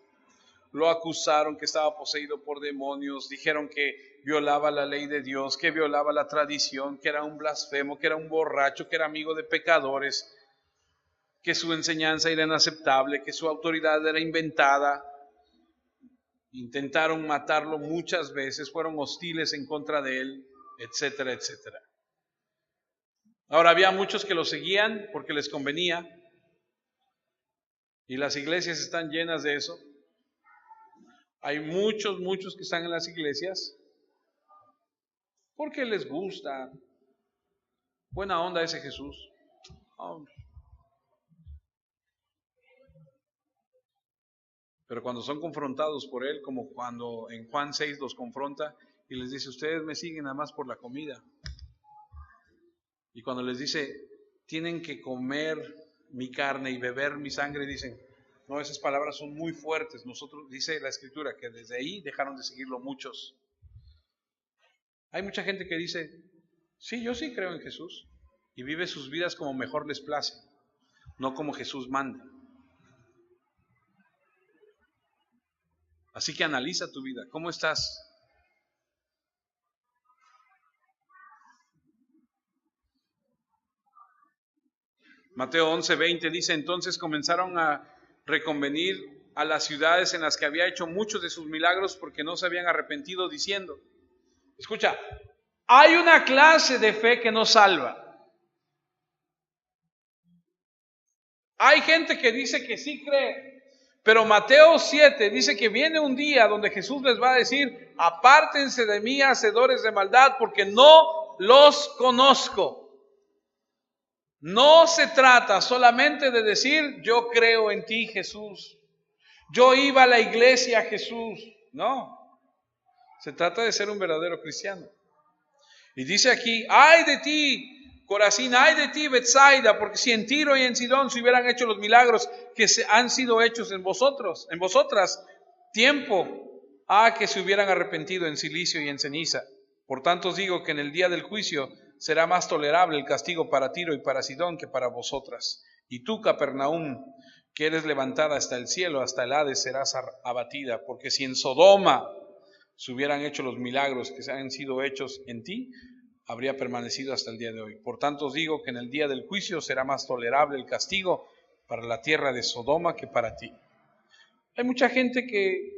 lo acusaron que estaba poseído por demonios, dijeron que violaba la ley de Dios, que violaba la tradición, que era un blasfemo, que era un borracho, que era amigo de pecadores, que su enseñanza era inaceptable, que su autoridad era inventada. Intentaron matarlo muchas veces, fueron hostiles en contra de él, etcétera, etcétera. Ahora había muchos que lo seguían porque les convenía, y las iglesias están llenas de eso. Hay muchos que están en las iglesias porque les gusta. Buena onda ese Jesús. Oh. Pero cuando son confrontados por él, como cuando en Juan 6 los confronta y les dice, ustedes me siguen nada más por la comida. Y cuando les dice, tienen que comer mi carne y beber mi sangre, dicen, no, esas palabras son muy fuertes. Nosotros, dice la Escritura, que desde ahí dejaron de seguirlo muchos. Hay mucha gente que dice, sí, yo sí creo en Jesús, y vive sus vidas como mejor les place, no como Jesús manda. Así que analiza tu vida, ¿cómo estás? Mateo 11:20 dice, entonces comenzaron a reconvenir a las ciudades en las que había hecho muchos de sus milagros porque no se habían arrepentido, diciendo, escucha, hay una clase de fe que no salva. Hay gente que dice que sí cree, pero Mateo 7 dice que viene un día donde Jesús les va a decir, apártense de mí, hacedores de maldad, porque no los conozco. No se trata solamente de decir, yo creo en ti, Jesús. Yo iba a la iglesia, Jesús. No, se trata de ser un verdadero cristiano. Y dice aquí, ay de ti, Corazín, ay de ti, Betsaida, porque si en Tiro y en Sidón se hubieran hecho los milagros que han sido hechos en vosotras, tiempo que se hubieran arrepentido en silicio y en ceniza. Por tanto os digo que en el día del juicio será más tolerable el castigo para Tiro y para Sidón que para vosotras. Y tú, Capernaum, que eres levantada hasta el cielo, hasta el Hades serás abatida, porque si en Sodoma se hubieran hecho los milagros que han sido hechos en ti, habría permanecido hasta el día de hoy. Por tanto os digo que en el día del juicio será más tolerable el castigo para la tierra de Sodoma que para ti. Hay mucha gente que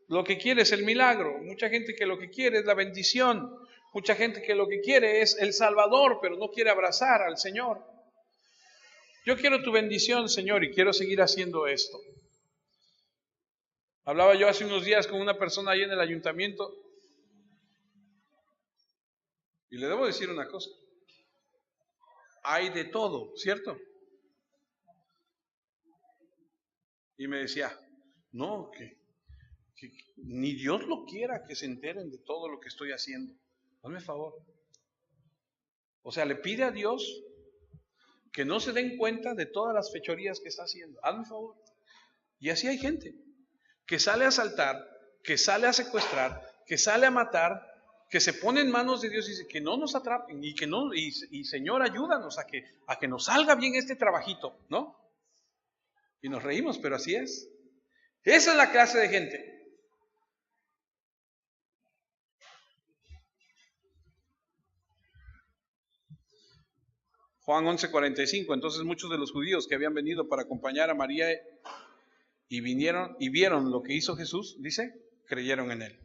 lo que quiere es el milagro, mucha gente que lo que quiere es la bendición, mucha gente que lo que quiere es el Salvador, pero no quiere abrazar al Señor. Yo quiero tu bendición, Señor, y quiero seguir haciendo esto. Hablaba yo hace unos días con una persona ahí en el ayuntamiento y le debo decir una cosa. Hay de todo, ¿cierto? Y me decía, no, que ni Dios lo quiera que se enteren de todo lo que estoy haciendo. Hazme favor. O sea, le pide a Dios que no se den cuenta de todas las fechorías que está haciendo. Hazme favor. Y así hay gente que sale a asaltar, que sale a secuestrar, que sale a matar, que se pone en manos de Dios y dice que no nos atrapen y que no, y Señor, ayúdanos a que nos salga bien este trabajito, ¿no? Y nos reímos, pero así es. Esa es la clase de gente. Juan 11:45, entonces muchos de los judíos que habían venido para acompañar a María y vinieron y vieron lo que hizo Jesús, dice, creyeron en él.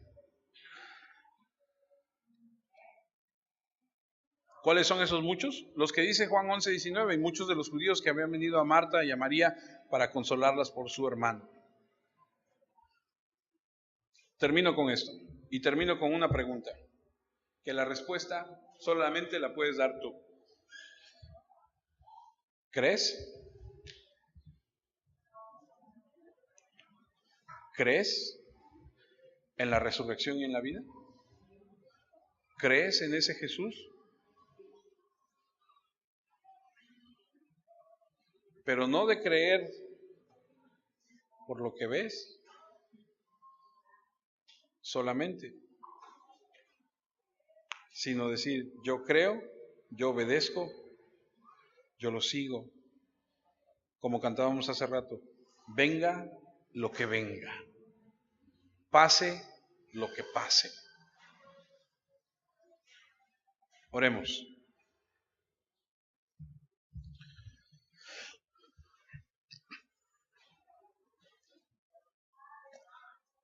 ¿Cuáles son esos muchos? Los que dice Juan 11:19, y muchos de los judíos que habían venido a Marta y a María para consolarlas por su hermano. Termino con esto y termino con una pregunta, que la respuesta solamente la puedes dar tú. ¿Crees? ¿Crees en la resurrección y en la vida? ¿Crees en ese Jesús? Pero no de creer por lo que ves solamente, sino decir, yo creo, yo obedezco, yo lo sigo, como cantábamos hace rato, venga lo que venga, pase lo que pase. Oremos.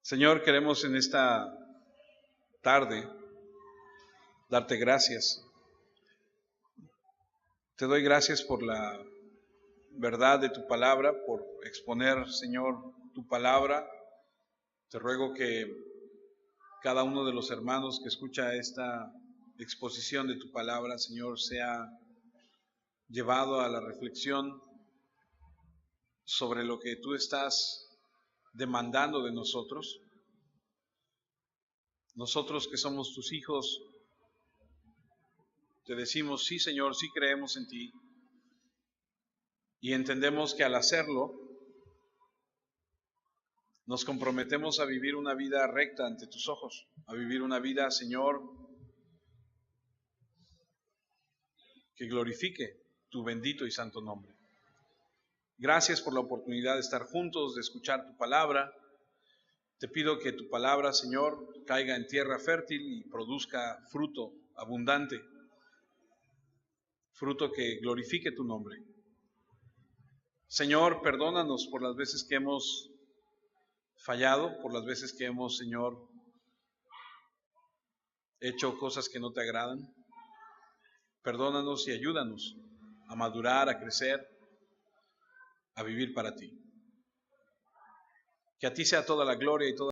Señor, queremos en esta tarde darte gracias. Te doy gracias por la verdad de tu palabra, por exponer, Señor, tu palabra. Te ruego que cada uno de los hermanos que escucha esta exposición de tu palabra, Señor, sea llevado a la reflexión sobre lo que tú estás demandando de nosotros. Nosotros que somos tus hijos, te decimos, sí, Señor, sí creemos en ti. Y entendemos que al hacerlo, nos comprometemos a vivir una vida recta ante tus ojos, a vivir una vida, Señor, que glorifique tu bendito y santo nombre. Gracias por la oportunidad de estar juntos, de escuchar tu palabra. Te pido que tu palabra, Señor, caiga en tierra fértil y produzca fruto abundante, fruto que glorifique tu nombre. Señor, perdónanos por las veces que hemos fallado, por las veces que hemos, Señor, hecho cosas que no te agradan. Perdónanos y ayúdanos a madurar, a crecer, a vivir para ti. Que a ti sea toda la gloria y toda